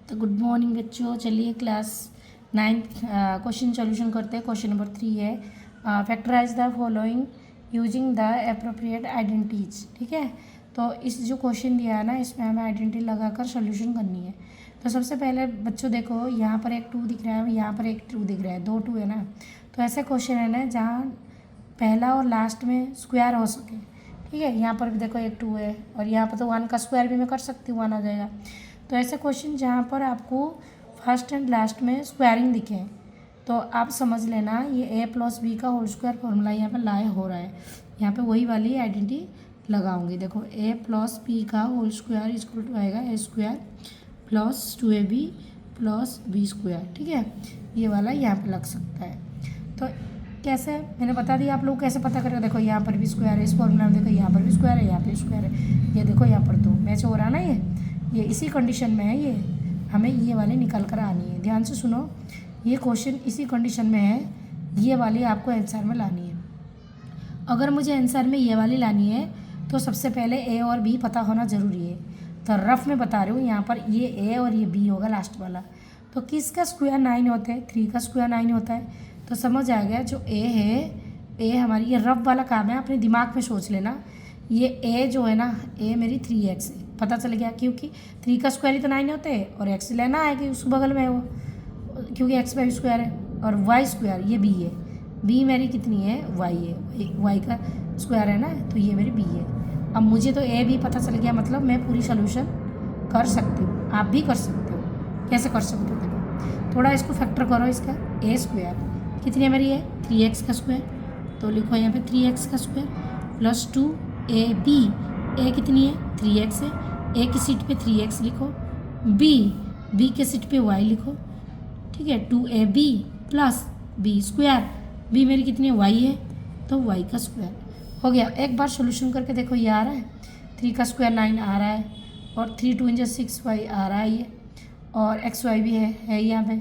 तो good morning बच्चों, चलिए क्लास 9th क्वेश्चन सॉल्यूशन करते हैं। क्वेश्चन नंबर 3 है factorize the following using the appropriate identities. ठीक है, तो इस जो क्वेश्चन दिया है ना, इसमें हमें आइडेंटिटी लगाकर सॉल्यूशन करनी है। तो सबसे पहले बच्चों देखो, यहाँ पर एक 2 दिख रहा है, यहाँ पर एक 2 दिख रहा है, 2 2 है ना। तो ऐसे क्वेश्चन है ना जहाँ पहला और लास्ट में स्क्वायर हो सके। ठीक है, यहाँ पर भी देखो एक 2 है, और यहाँ पर तो 1 का स्क्वायर भी मैं कर सकती हूँ, 1 आ जाएगा। तो ऐसे क्वेश्चन जहाँ पर आपको फर्स्ट एंड लास्ट में स्क्वायरिंग दिखे तो आप समझ लेना ये ए प्लस बी का होल स्क्वायर फॉर्मूला यहाँ पर लाए हो रहा है। यहाँ पे वही वाली आइडेंटिटी लगाऊंगी। देखो ए प्लस बी का होल स्क्वायर इक्वल टू आएगा A square plus 2ab plus B square. ठीक है, ये वाला यहाँ पे लग सकता है। तो कैसे मैंने बता दिया, आप लोग कैसे पता करेंगे। देखो यहाँ पर भी स्क्वायर है, इस फॉर्मूला में देखो यहाँ पर भी स्क्वायर है, यहाँ पे स्क्वायर है, ये देखो यहाँ पर तो मैच हो रहा ना। ये इसी कंडीशन में है, ये हमें ये वाली निकल कर आनी है। ध्यान से सुनो, ये क्वेश्चन इसी कंडीशन में है, ये वाली आपको आंसर में लानी है। अगर मुझे आंसर में ये वाली लानी है तो सबसे पहले ए और बी पता होना ज़रूरी है। तो रफ में बता रही हूँ, यहाँ पर ये ए और ये बी होगा लास्ट वाला। तो किसका स्क्वायर 9 होता है, 3 का स्क्वायर 9 होता है। तो समझ आ गया, जो ए है, ए हमारी ये रफ वाला काम है, अपने दिमाग में सोच लेना। ये ए जो है ना, ए मेरी 3x है, पता चल गया, क्योंकि 3 का स्क्वायर ही तो 9 होते हैं, और x लेना है कि उस बगल में है वो, क्योंकि x बाई स्क्वायर है। और y स्क्वायर ये b है, b मेरी कितनी है, y है, y का स्क्वायर है ना, तो ये मेरी b है। अब मुझे तो ए भी पता चल गया, मतलब मैं पूरी सोल्यूशन कर सकती हूँ, आप भी कर सकते हो। कैसे कर सकते हो, देखो थोड़ा इसको फैक्टर करो, इसका ए स्क्वायर कितनी है मेरी है 3x का स्क्वायर, तो लिखो यहाँ पे 3x का स्क्वायर प्लस 2ab, ए कितनी है 3x है, ए की सीट पे 3x लिखो, बी के सीट पे y लिखो। ठीक है, 2ab plus B square, B मेरी कितनी है y है, तो y का स्क्वायर हो गया। एक बार सोल्यूशन करके देखो, ये आ रहा है 3 का स्क्वायर 9 आ रहा है, और 3 2 6y आ रहा है ये, और xy भी है यहाँ पे,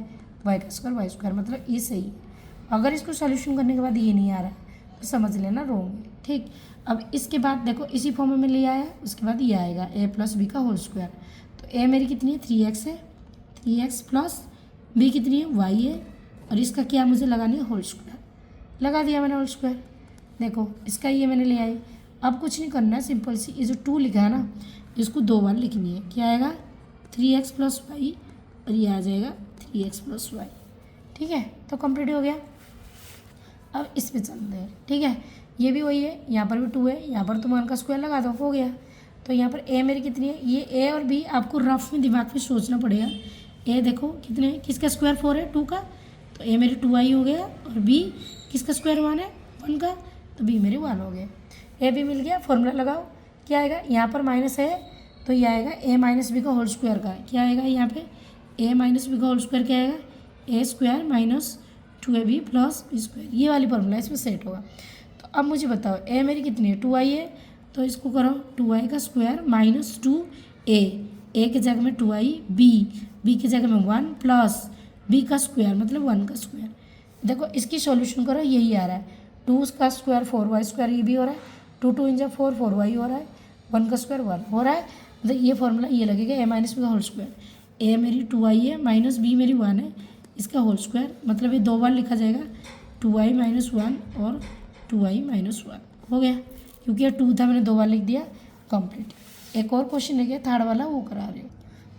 y का स्क्वायर y स्क्वायर, मतलब ये सही है। अगर इसको सोल्यूशन करने के बाद ये नहीं आ रहा है तो समझ लेना रॉन्ग है। ठीक, अब इसके बाद देखो इसी फॉर्म में ले आया, उसके बाद ये आएगा ए प्लस बी का होल स्क्वायर। तो ए मेरी कितनी है 3x है, 3x प्लस बी कितनी है y है, और इसका क्या मुझे लगानी है होल स्क्वायर। लगा दिया मैंने होल स्क्वायर। देखो इसका ये मैंने ले आई। अब कुछ नहीं करना है, सिंपल सी ये जो 2 लिखा है ना, इसको 2 बार लिखनी है। क्या आएगा 3x प्लस वाई, और ये आ जाएगा 3x प्लस वाई। ठीक है, तो कंप्लीट हो गया। अब इस पे चलते हैं। ठीक है, ये भी वही है, यहाँ पर भी 2 है, यहाँ पर तुम 1 का स्क्वायर लगा दो, हो गया। तो यहाँ पर ए मेरी कितनी है, ये ए और बी आपको रफ में दिमाग में सोचना पड़ेगा। ए देखो कितने, किसका स्क्वायर 4 है 2 का, तो ए मेरी 2i हो गया, और बी किसका स्क्वायर 1 है 1 का, तो बी मेरी 1 हो गया। ए बी मिल गया, फॉर्मूला लगाओ, क्या आएगा, यहाँ पर माइनस है तो ये आएगा ए माइनस बी का होल स्क्वायर का, क्या आएगा यहाँ पे ए माइनस बी का होल स्क्वायर, क्या आएगा A square minus 2ab plus B square. ये वाली फॉर्मूला इसमें सेट होगा। तो अब मुझे बताओ ए मेरी कितनी है 2i है, तो इसको करो 2i का स्क्वायर माइनस 2a, ए की जगह में 2i, बी की जगह में 1 प्लस बी का स्क्वायर मतलब 1 का स्क्वायर। देखो इसकी सॉल्यूशन करो, यही आ रहा है 2 का स्क्वायर 4y स्क्वायर, ये भी हो रहा है, 2 2 × 4 4y हो रहा है, 1 का स्क्वायर 1 हो रहा है। मतलब ये फॉर्मूला ये लगेगा ए माइनस बी का होल स्क्वायर। ए मेरी 2i है माइनस बी मेरी 1 है, इसका होल स्क्वायर, मतलब ये 2 बार लिखा जाएगा 2i माइनस 1 और 2i माइनस 1 हो गया, क्योंकि ये 2 था मैंने 2 बार लिख दिया, कंप्लीट। एक और क्वेश्चन है क्या थर्ड वाला, वो करा रहे हो।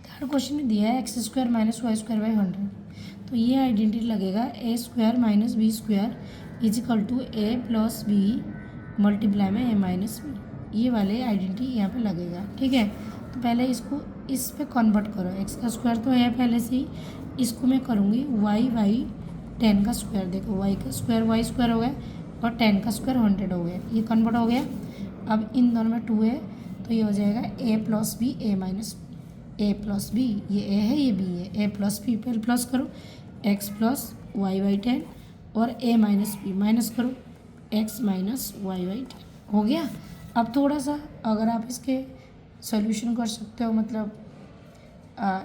थर्ड क्वेश्चन में दिया है X square minus Y square by 100। तो ये आइडेंटिटी लगेगा A square minus B square is equal to A plus B multiply में ए माइनस बी। ये वाले आइडेंटिटी यहाँ पे लगेगा। ठीक है, तो पहले इसको इस पे कन्वर्ट करो, एक्स का स्क्वायर तो है पहले से ही, इसको मैं करूँगी y 10 का स्क्वायर। देखो y का स्क्वायर y स्क्वायर हो गया, और 10 का स्क्वायर 100 हो गया, ये कन्वर्ट हो गया। अब इन दोनों में 2 है, तो ये हो जाएगा a plus b a minus a plus b, ये a है ये b है, a प्लस बी पहले प्लस करो x प्लस y बाई 10, और a माइनस बी माइनस करो x माइनस y बाई 10 हो गया। अब थोड़ा सा अगर आप इसके सॉल्यूशन कर सकते हो, मतलब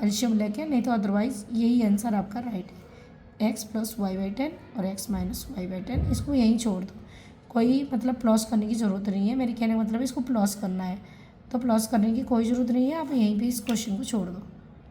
एल्शियम लेके, नहीं तो अदरवाइज़ यही आंसर आपका राइट है, x प्लस वाई बाई 10 और x माइनस वाई बाई 10। इसको यहीं छोड़ दो, कोई मतलब प्लस करने की ज़रूरत नहीं है। मेरे कहने का मतलब इसको प्लस करना है, तो प्लस करने की कोई ज़रूरत नहीं है, आप यहीं पे इस क्वेश्चन को छोड़ दो।